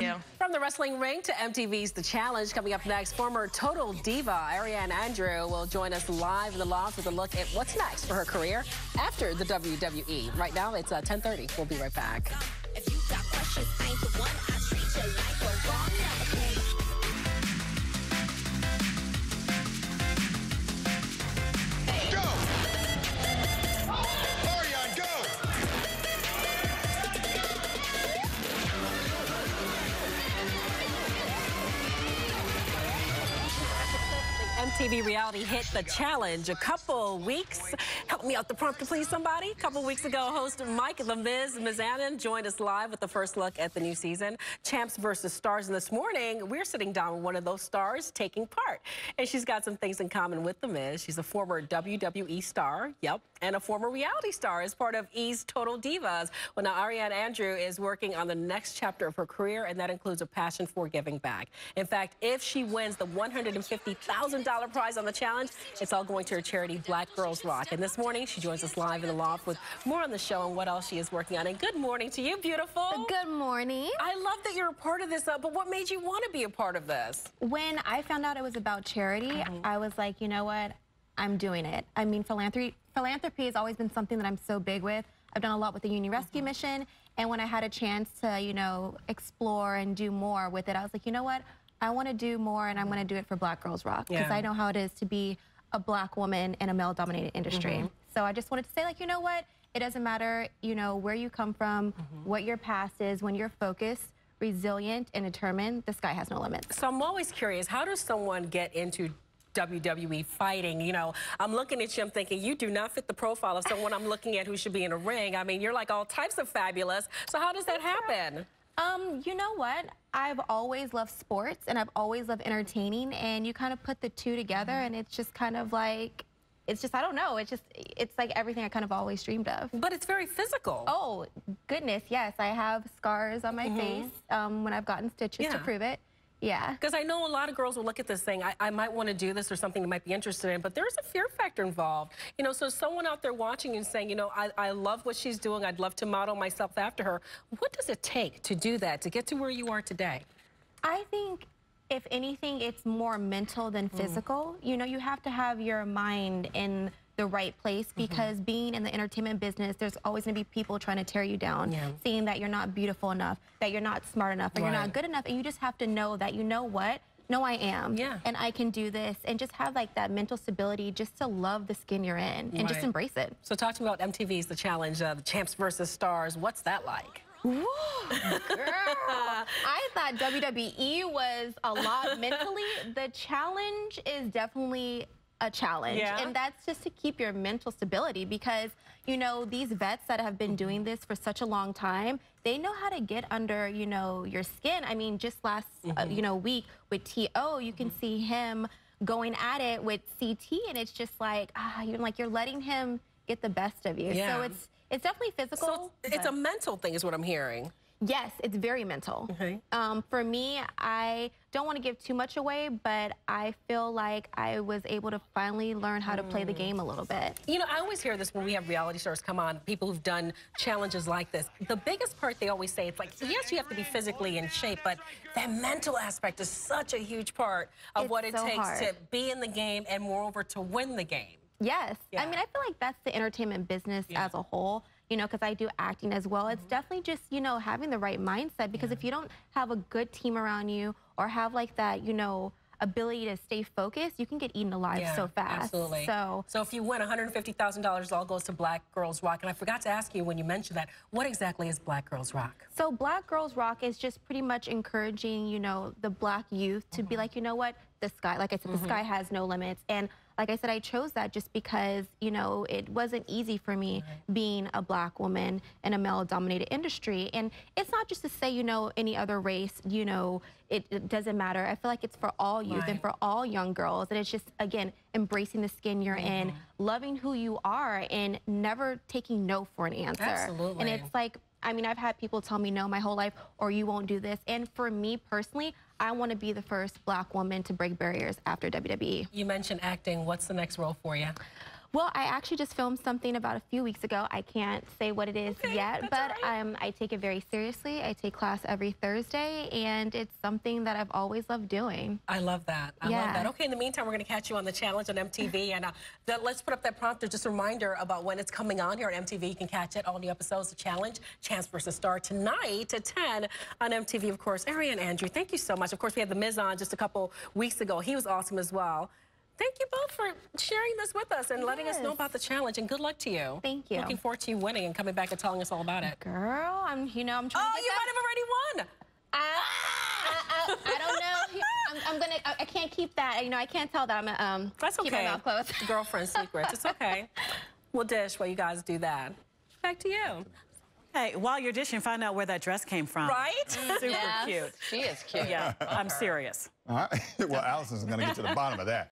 you. From the wrestling ring to MTV's The Challenge, coming up next, former Total Diva Ariane will join us live in the loft with a look at what's next for her career after the WWE. Right now, it's 10:30. We'll be right back. If you got questions, I ain't the one. I treat you like a wrong number. MTV reality hit The Challenge a couple weeks. Help me out the prompter, please, somebody. A couple weeks ago, host Mike the Miz Mizanin joined us live with the first look at the new season, Champs versus Stars. And this morning, we're sitting down with one of those stars taking part. And she's got some things in common with the Miz. She's a former WWE star, and a former reality star as part of E's Total Divas. Well, now Ariane is working on the next chapter of her career, and that includes a passion for giving back. In fact, if she wins the $150,000 prize on The Challenge, it's all going to her charity, Black Girls Rock. And this morning, she joins us live in the loft with more on the show and what else she is working on. And good morning to you, beautiful. Good morning. I love that you're a part of this, but what made you want to be a part of this? When I found out it was about charity, I was like, you know what? I'm doing it. I mean, philanthropy has always been something that I'm so big with. I've done a lot with the Union Rescue Mission, and when I had a chance to, you know, explore and do more with it, I was like, you know what? I want to do more, and I'm going to do it for Black Girls Rock, because I know how it is to be a Black woman in a male-dominated industry. So I just wanted to say, like, you know what? It doesn't matter, you know, where you come from, what your past is. When you're focused, resilient, and determined, the sky has no limits. So I'm always curious, how does someone get into WWE fighting? You know, I'm looking at you, I'm thinking, you do not fit the profile of someone I'm looking at who should be in a ring. I mean, you're like all types of fabulous. So how does that happen? You know what? I've always loved sports, and I've always loved entertaining, and you kind of put the two together, and it's just kind of like, it's just, I don't know, it's like everything I kind of always dreamed of. But it's very physical. Oh, goodness, yes. I have scars on my face when I've gotten stitches to prove it. Yeah. Because I know a lot of girls will look at this saying, I might want to do this or something they might be interested in, but there's a fear factor involved. You know, so someone out there watching and saying, you know, I love what she's doing. I'd love to model myself after her. What does it take to do that, to get to where you are today? I think, if anything, it's more mental than physical. You know, you have to have your mind in the right place, because being in the entertainment business, there's always going to be people trying to tear you down, saying that you're not beautiful enough, that you're not smart enough, or you're not good enough, and you just have to know that, you know what? No, I am, and I can do this, and just have like that mental stability just to love the skin you're in and just embrace it. So talk to me about MTV's The Challenge, the Champs versus Stars. What's that like? Woo, girl, I thought WWE was a lot mentally. The Challenge is definitely a challenge, and that's just to keep your mental stability, because, you know, these vets that have been doing this for such a long time, they know how to get under, you know, your skin. I mean, just last, you know, week with T.O., you can see him going at it with CT, and it's just like, you're letting him get the best of you. So it's definitely physical. So it's a mental thing is what I'm hearing. Yes, it's very mental. For me, I don't want to give too much away, but I feel like I was able to finally learn how to play the game a little bit. You know, I always hear this when we have reality stars come on, people who've done challenges like this. The biggest part they always say, it's like, yes, you have to be physically in shape, but that mental aspect is such a huge part of what it takes to be in the game and moreover to win the game. Yes. I mean, I feel like that's the entertainment business as a whole. You know, because I do acting as well. It's definitely just, you know, having the right mindset, because if you don't have a good team around you or have like that, you know, ability to stay focused, you can get eaten alive so fast. Absolutely. So if you win $150,000, all goes to Black Girls Rock. And I forgot to ask you when you mentioned that, what exactly is Black Girls Rock? So Black Girls Rock is just pretty much encouraging, you know, the Black youth to be like, you know what, the sky, like I said, the sky has no limits. And like I said, I chose that just because, you know, it wasn't easy for me being a Black woman in a male-dominated industry. And it's not just to say, you know, any other race, you know, it doesn't matter. I feel like it's for all youth and for all young girls. And it's just, again, embracing the skin you're in, loving who you are, and never taking no for an answer. Absolutely. And it's like, I mean, I've had people tell me no my whole life, or you won't do this. And for me personally, I want to be the first Black woman to break barriers after WWE. You mentioned acting. What's the next role for you? Well, I actually just filmed something about a few weeks ago. I can't say what it is yet, but I take it very seriously. I take class every Thursday, and it's something that I've always loved doing. I love that. I love that. Okay, in the meantime, we're going to catch you on the challenge on MTV, and let's put up that prompter, just a reminder about when it's coming on here on MTV. You can catch it, all new episodes of Challenge, Champs vs. Star, tonight at 10 on MTV, of course. Ariane, Andrew, thank you so much. Of course, we had The Miz on just a couple weeks ago. He was awesome as well. Thank you both for sharing this with us and letting us know about the challenge, and good luck to you. Thank you. Looking forward to you winning and coming back and telling us all about it. Girl, I'm trying to get you might have already won. I don't know. I can't keep that. You know, I can't tell that. I'm That's okay. Keep my mouth closed. Girlfriend secrets. It's okay. We'll dish while you guys do that. Back to you. Hey, while you're dishing, find out where that dress came from. Right? Super cute. She is cute. Yeah, I'm serious. All right. Well, Allison's going to get to the bottom of that.